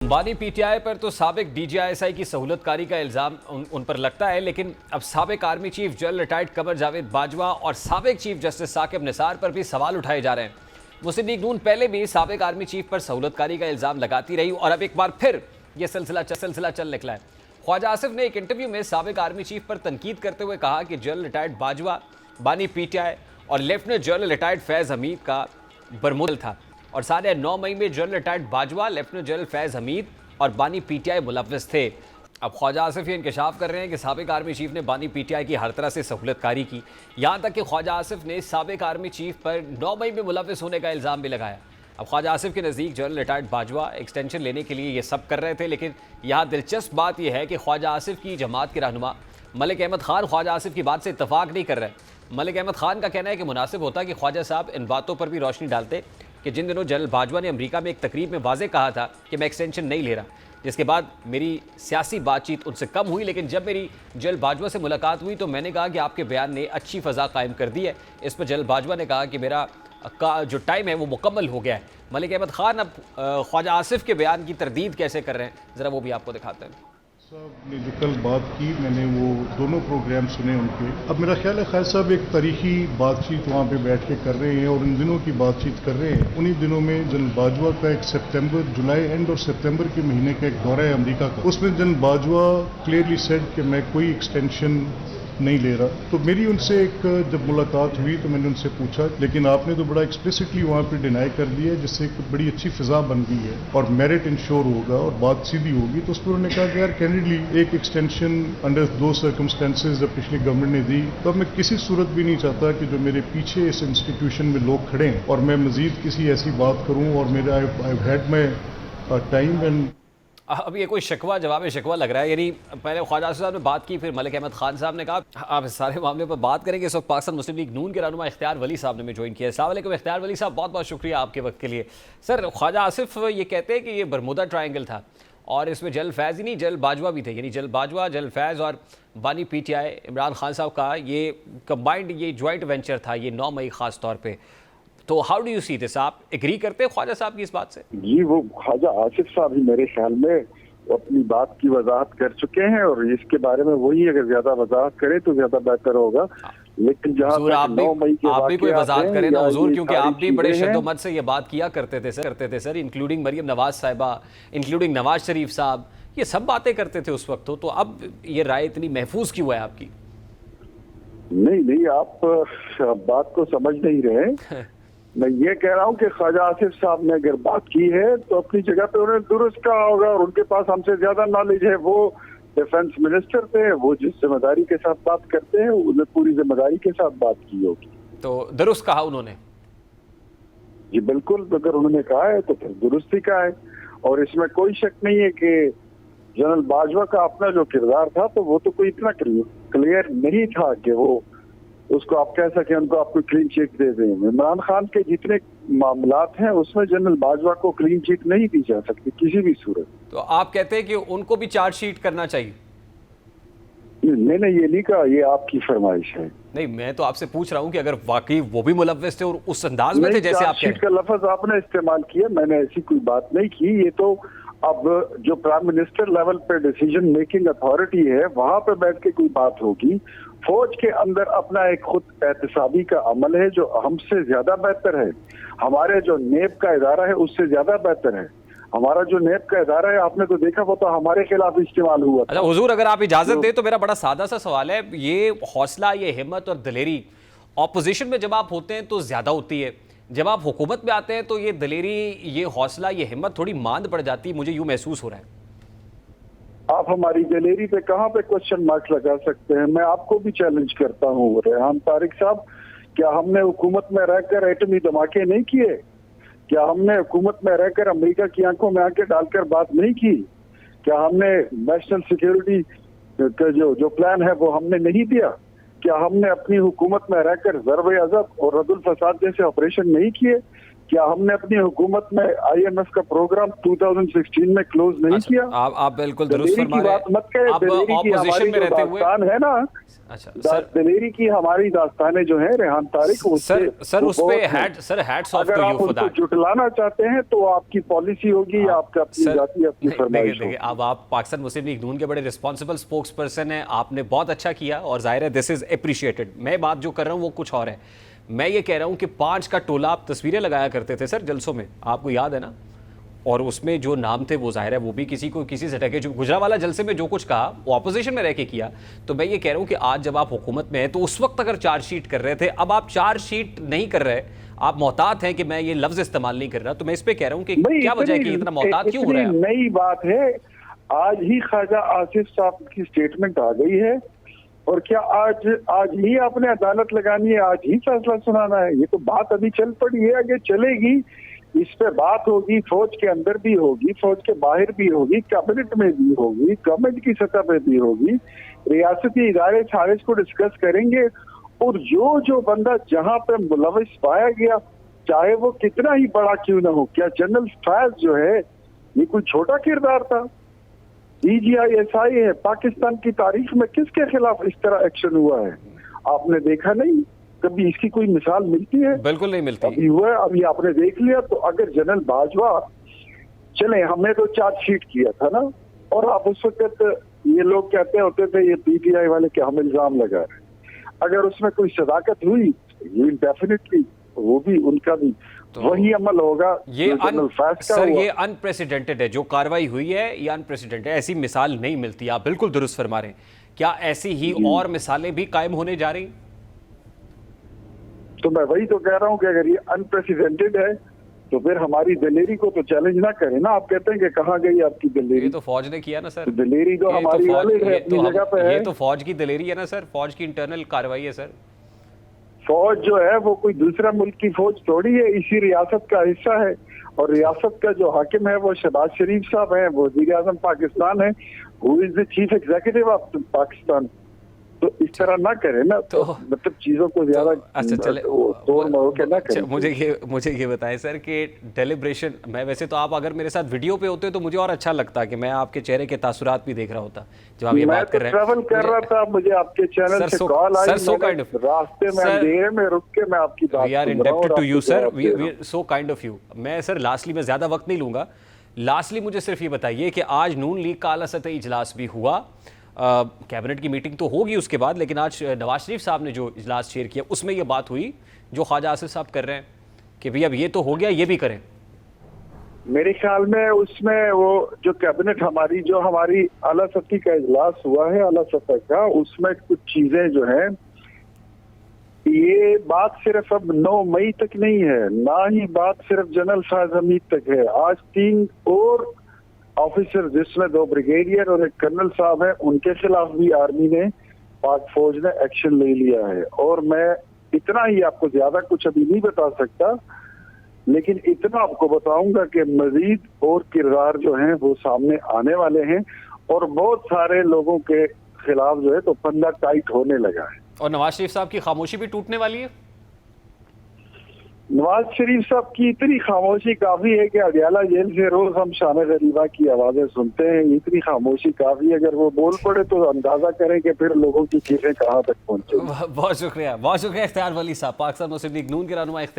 بانی پی ٹی آئی پر تو سابق D G I S I کی سہولت کاری کا الزام ان پر لگتا ہے، لیکن اب سابق army chief general retired Qamar Javed Bajwa اور سابق چیف جسٹس ثاقب نثار پر بھی سوال اٹھائے جا رہے ہیں۔ مسلم لیگ نون پہلے بھی سابق آرمی چیف پر سہولت کاری کا الزام لگاتی رہی اور اب ایک بار پھر یہ سلسلہ چل نکلا ہے۔ خواجہ آصف نے ایک انٹرویو میں سابق آرمی چیف پر تنقید کرتے ہوئے کہا کہ جنرل ریٹائرڈ باجوہ بانی پی ٹی آئی اور lieutenant general retired Faiz Hamid کا برمودل تھا، اور سال 9 مئی میں general retired Bajwa, lieutenant general Faiz Hamid اور بانی پی ٹی آئی ملوث تھے۔ اب خواجہ آصف یہ انکشاف کر رہے ہیں کہ سابق آرمی چیف نے بانی پی ٹی آئی کی ہر طرح سے سہولت کاری کی، یہاں تک کہ خواجہ آصف نے سابق آرمی چیف پر 9 مئی میں ملوث ہونے کا الزام بھی لگایا۔ اب خواجہ آصف کے نزدیک جنرل ریٹائرڈ باجوہ ایکسٹینشن لینے کے لیے یہ سب کر رہے تھے، لیکن یہاں دلچسپ بات یہ ہے کہ خواجہ آصف کی جماعت کے رہنما ملک احمد خان خواجہ آصف کی بات سے اتفاق نہیں کر رہے۔ ملک احمد خان کا کہنا ہے کہ مناسب ہوتا کہ خواجہ صاحب ان باتوں پر بھی روشنی ڈالتے کہ جن دنوں جنرل باجوہ نے امریکہ میں ایک تقریب میں واضح کہا تھا کہ میں ایکسٹینشن نہیں لے رہا، جس کے بعد میری سیاسی بات چیت ان سے کم ہوئی، لیکن جب میری جنرل باجوہ سے ملاقات ہوئی تو میں نے کہا کہ آپ کے بیان نے اچھی فضا قائم کر دی ہے۔ اس پر جنرل باجوہ نے کہا کہ میرا جو ٹائم ہے وہ مکمل ہو گیا ہے۔ ملک احمد خان اب خواجہ آصف کے بیان کی تردید کیسے کر رہے ہیں، ذرا وہ بھی آپ کو دکھاتے ہیں۔ صاحب نے جو کل بات کی، میں نے وہ دونوں پروگرام سنے ان کے۔ اب میرا خیال ہے خیر صاحب ایک تاریخی بات چیت وہاں پہ بیٹھ کے کر رہے ہیں اور ان دنوں کی بات چیت کر رہے ہیں۔ انہی دنوں میں جنرل باجوہ کا ایک جولائی اینڈ اور سپتمبر کے مہینے کا ایک دورہ ہے امریکہ کا، اس میں جنرل باجوہ کلیئرلی سیڈ کہ میں کوئی ایکسٹینشن نہیں لے رہا۔ تو میری ان سے ایک جب ملاقات ہوئی تو میں نے ان سے پوچھا، لیکن آپ نے تو بڑا ایکسپلیسٹلی وہاں پہ ڈینائی کر دیا ہے، جس سے ایک بڑی اچھی فضا بن گئی ہے اور میرٹ انشور ہوگا اور بات سیدھی ہوگی۔ تو اس پر انہوں نے کہا کہ یار کینڈیڈلی ایک ایکسٹینشن انڈر دو سرکمسٹانسز جب پچھلی گورنمنٹ نے دی، تو اب میں کسی صورت بھی نہیں چاہتا کہ جو میرے پیچھے اس انسٹیٹیوشن میں لوگ کھڑے ہیں اور میں مزید کسی ایسی بات کروں، اور میرا I had my time and اب یہ کوئی شکوہ جواب شکوہ لگ رہا ہے، یعنی پہلے خواجہ آصف صاحب نے بات کی، پھر ملک احمد خان صاحب نے کہا۔ آپ اس سارے معاملے پر بات کریں گے۔ اس وقت پاکستان مسلم لیگ نون کے رہنما اختیار ولی صاحب نے ہمیں جوائن کیا ہے۔ السلام علیکم اختیار ولی صاحب، بہت بہت شکریہ آپ کے وقت کے لیے۔ سر، خواجہ آصف یہ کہتے ہیں کہ یہ برمودا ٹرائنگل تھا اور اس میں جنرل فیض ہی نہیں، جنرل باجوہ بھی تھے، یعنی جنرل باجوہ، جنرل فیض اور بانی پی ٹی آئی عمران خان صاحب کا یہ کمبائنڈ یہ جوائنٹ وینچر تھا، یہ 9 مئی خاص طور پہ۔ تو ہاؤ ڈو یو سی دس؟ آپ ایگری کرتے ہیں خواجہ صاحب کی اس بات سے؟ جی، وہ خواجہ آصف صاحب ہی میرے خیال میں اپنی بات کی وضاحت کر چکے ہیں، اور اس کے بارے میں وہی اگر زیادہ وضاحت کرے تو زیادہ بہتر ہوگا۔ لیکن جہاں آپ بھی کوئی وضاحت کریں نا حضور، کیونکہ آپ بھی بڑے شد و مت سے یہ بات کیا کرتے تھے سر، انکلوڈنگ مریم نواز صاحبہ، انکلوڈنگ نواز شریف صاحب، یہ سب باتیں کرتے تھے اس وقت۔ تو اب یہ رائے اتنی محفوظ کیوں ہے آپ کی؟ نہیں، آپ بات کو سمجھ نہیں رہے۔ میں یہ کہہ رہا ہوں کہ خواجہ آصف صاحب نے اگر بات کی ہے تو اپنی جگہ پہ انہوں نے درست کہا ہوگا، اور ان کے پاس ہم سے زیادہ نالج ہے۔ وہ ڈیفنس منسٹر تھے، وہ جس ذمہ داری کے ساتھ بات کرتے ہیں انہیں پوری ذمہ داری کے ساتھ بات کی ہوگی۔ تو درست کہا انہوں نے؟ جی بالکل، اگر انہوں نے کہا ہے تو پھر درست ہی کہا ہے، اور اس میں کوئی شک نہیں ہے کہ جنرل باجوہ کا اپنا جو کردار تھا تو وہ تو کوئی اتنا کلیئر نہیں تھا کہ وہ اس کو آپ کہہ سکیں ان کو آپ کو کلین چیٹ دے دیں۔ عمران خان کے جتنے معاملات ہیں اس میں جنرل باجوہ کو کلین چیٹ نہیں دی جا سکتی کسی بھی صورت۔ تو آپ کہتے ہیں کہ ان کو بھی چارج شیٹ کرنا چاہیے؟ نہیں، یہ نہیں کہا، یہ آپ کی فرمائش ہے۔ نہیں، میں تو آپ سے پوچھ رہا ہوں کہ اگر واقعی وہ بھی ملوث تھے اور اس انداز میں تھے جیسے آپ کہہ رہے ہیں۔ چارج شیٹ کا لفظ آپ نے استعمال کیا، میں نے ایسی کوئی بات نہیں کی۔ یہ تو اب جو پرائم منسٹر لیول پہ ڈیسیجن میکنگ اتھارٹی ہے وہاں پہ بیٹھ کے کوئی بات ہوگی۔ فوج کے اندر اپنا ایک خود احتسابی کا عمل ہے جو ہم سے زیادہ بہتر ہے، ہمارے جو نیب کا ادارہ ہے اس سے زیادہ بہتر ہے۔ ہمارا جو نیب کا ادارہ ہے آپ نے تو دیکھا وہ تو ہمارے خلاف استعمال ہوا تھا۔ اچھا حضور، اگر آپ اجازت دیں تو میرا بڑا سادہ سا سوال ہے، یہ حوصلہ، یہ ہمت اور دلیری اپوزیشن میں جب آپ ہوتے ہیں تو زیادہ ہوتی ہے، جب آپ حکومت میں آتے ہیں تو یہ دلیری، یہ حوصلہ، یہ ہمت تھوڑی ماند پڑ جاتی ہے، مجھے یوں محسوس ہو رہا ہے۔ آپ ہماری دلیری پہ کہاں پہ کوشچن مارک لگا سکتے ہیں؟ میں آپ کو بھی چیلنج کرتا ہوں ریحان طارق صاحب، کیا ہم نے حکومت میں رہ کر ایٹمی دھماکے نہیں کیے؟ کیا ہم نے حکومت میں رہ کر امریکہ کی آنکھوں میں آنکھیں ڈال کر بات نہیں کی؟ کیا ہم نے نیشنل سیکیورٹی کا جو پلان ہے وہ ہم نے نہیں دیا؟ کیا ہم نے اپنی حکومت میں رہ کر ضرب عضب اور رد الفساد جیسے آپریشن نہیں کیے؟ کیا ہم نے اپنی حکومت میں IMF کا پروگرام 2016 میں کلوز نہیں کیا؟ آپ بالکل درست دلیری فرما کی رہے بات مت کریں، آپ دلیری کی اپوزیشن ہماری میں جو رہتے ہوئے داستان ہے نا، اچھا سر دلیری کی ہماری داستانیں جو ہیں ریحان طارق، سر اس پہ ہیٹس آف اگر ٹو یو آپ فار ان کو دیٹ جٹلانا چاہتے ہیں تو آپ کی پالیسی ہوگی یا آپ کا اپنی ذاتی اپنی فرمائش ہوگی۔ اب آپ پاکستان مسلم لیگ نون کے بڑے رسپانسبل اسپوکس پرسن ہیں، آپ نے بہت اچھا کیا اور ظاہر ہے دس از اپریشیٹڈ۔ میں بات جو کر رہا ہوں وہ کچھ اور ہے، میں یہ کہہ رہا ہوں کہ 5 کا ٹولہ آپ تصویریں لگایا کرتے تھے سر جلسوں میں، آپ کو یاد ہے نا؟ اور اس میں جو نام تھے وہ ظاہر ہے وہ بھی کسی کو کسی سے ٹکے، جو گجرانوالہ جلسے میں جو کچھ کہا وہ اپوزیشن میں رہ کے کیا۔ تو میں یہ کہہ رہا ہوں کہ آج جب آپ حکومت میں ہیں تو اس وقت اگر چارج شیٹ کر رہے تھے، اب آپ چارج شیٹ نہیں کر رہے، آپ محتاط ہیں کہ میں یہ لفظ استعمال نہیں کر رہا، تو میں اس پہ کہہ رہا ہوں کہ کیا وجہ ہے کہ اتنا محتاط کیوں ہو رہا ہے؟ نئی بات ہے، آج ہی خواجہ آصف صاحب کی سٹیٹمنٹ آ گئی ہے، اور کیا آج ہی آپ نے عدالت لگانی ہے، آج ہی فیصلہ سنانا ہے؟ یہ تو بات ابھی چل پڑی ہے، آگے چلے گی، اس پہ بات ہوگی، فوج کے اندر بھی ہوگی، فوج کے باہر بھی ہوگی، کیبنٹ میں بھی ہوگی، گورنمنٹ کی سطح پہ بھی ہوگی، ریاستی ادارے سارے اس کو ڈسکس کریں گے، اور جو بندہ جہاں پہ ملوث پایا گیا، چاہے وہ کتنا ہی بڑا کیوں نہ ہو، کیا جنرل فیض جو ہے یہ کوئی چھوٹا کردار تھا؟ DGI ہے، پاکستان کی تاریخ میں کس کے خلاف اس طرح ایکشن ہوا ہے؟ آپ نے دیکھا نہیں کبھی؟ اس کی کوئی مثال ملتی ہے؟ بالکل نہیں ملتی۔ ابھی ہوا ہے، ابھی آپ نے دیکھ لیا۔ تو اگر جنرل باجوہ، چلیں ہم نے تو چارج شیٹ کیا تھا نا، اور آپ اس وقت یہ لوگ کہتے ہوتے تھے یہ PTI والے کہ ہم الزام لگا رہے ہیں، اگر اس میں کوئی صداقت ہوئی یہ ڈیفینیٹلی وہ بھی ان کا بھی وہی عمل ہوگا جو جنرل فیض کا سر ہوا۔ یہ ان پریسیڈنٹڈ ہے، جو کاروائی ہوئی ہے یہ ان پریسیڈنٹڈ ہے، ایسی مثال نہیں ملتی۔ آپ بالکل درست فرما رہے ہیں، کیا ایسی ہی اور مثالیں بھی قائم ہونے جا رہی؟ تو میں وہی تو کہہ رہا ہوں کہ اگر یہ ان پریسیڈنٹڈ ہے تو پھر ہماری دلیری کو تو چیلنج نہ کریں نا۔ آپ کہتے ہیں کہ کہاں گئی آپ کی دلیری؟ یہ تو فوج نے کیا نا سر، دلیری تو ہماری والد ہے، اپنی جگہ پہ ہے۔ یہ تو فوج کی دلیری ہے نا سر، فوج کی انٹرنل کاروائی ہے سر۔ فوج جو ہے وہ کوئی دوسرا ملک کی فوج تھوڑی ہے، اسی ریاست کا حصہ ہے، اور ریاست کا جو حاکم ہے وہ شہباز شریف صاحب ہیں، وزیر اعظم پاکستان ہے، who is the chief executive of Pakistan. تو اس طرح نہ کریں نا، تو مطلب چیزوں کو زیادہ توڑ موڑ کے نہ کریں۔ مجھے یہ بتائیں سر کہ ڈیلیبریشن، میں ویسے تو آپ اگر میرے ساتھ ویڈیو پہ ہوتے تو مجھے اور اچھا لگتا کہ میں آپ کے چہرے کے تاثرات بھی دیکھ رہا ہوتا جب آپ یہ بات کر رہے ہیں۔ میں تو ٹریول کر رہا تھا، مجھے آپ کے چینل سے کال آئی، راستے میں اندھیرے میں رک کے میں آپ کی بات we are indebted to you sir, so kind of you. میں سر لاسٹلی میں زیادہ وقت نہیں لوں گا، لاسٹلی مجھے صرف یہ بتائیے کہ آج نون لیگ کا اعلیٰ سطحی اجلاس بھی ہوا، کیبنٹ کی میٹنگ تو ہوگی اس کے بعد، لیکن آج نواز شریف صاحب نے جو اجلاس چیئر کیا اس میں یہ بات ہوئی جو خواجہ آصف صاحب کر رہے ہیں کہ بھئی اب یہ تو ہو گیا، یہ بھی کریں۔ میرے خیال میں اس میں وہ جو کیبنٹ ہماری اعلیٰ سطحی کا اجلاس ہوا ہے، اعلیٰ سطح کا، اس میں کچھ چیزیں جو ہیں، یہ بات صرف اب 9 مئی تک نہیں ہے، نہ ہی بات صرف جنرل فیض حمید تک ہے۔ آج 3 اور آفیسر، جس میں 2 بریگیڈیئر اور 1 کرنل صاحب ہیں، ان کے خلاف بھی آرمی نے، پاک فوج نے ایکشن لے لیا ہے۔ اور میں اتنا ہی آپ کو زیادہ کچھ ابھی نہیں بتا سکتا، لیکن اتنا آپ کو بتاؤں گا کہ مزید اور کردار جو ہیں وہ سامنے آنے والے ہیں، اور بہت سارے لوگوں کے خلاف جو ہے تو پندہ ٹائٹ ہونے لگا ہے۔ اور نواز شریف صاحب کی خاموشی بھی ٹوٹنے والی ہے؟ نواز شریف صاحب کی اتنی خاموشی کافی ہے کہ اڈیالہ جیل سے روز ہم شان غریبہ کی آوازیں سنتے ہیں، اتنی خاموشی کافی ہے، اگر وہ بول پڑے تو اندازہ کریں کہ پھر لوگوں کی چیزیں کہاں تک پہنچے۔ بہت شکریہ اختیار ولی صاحب، پاکستان مسلم لیگ نون کے رہنما۔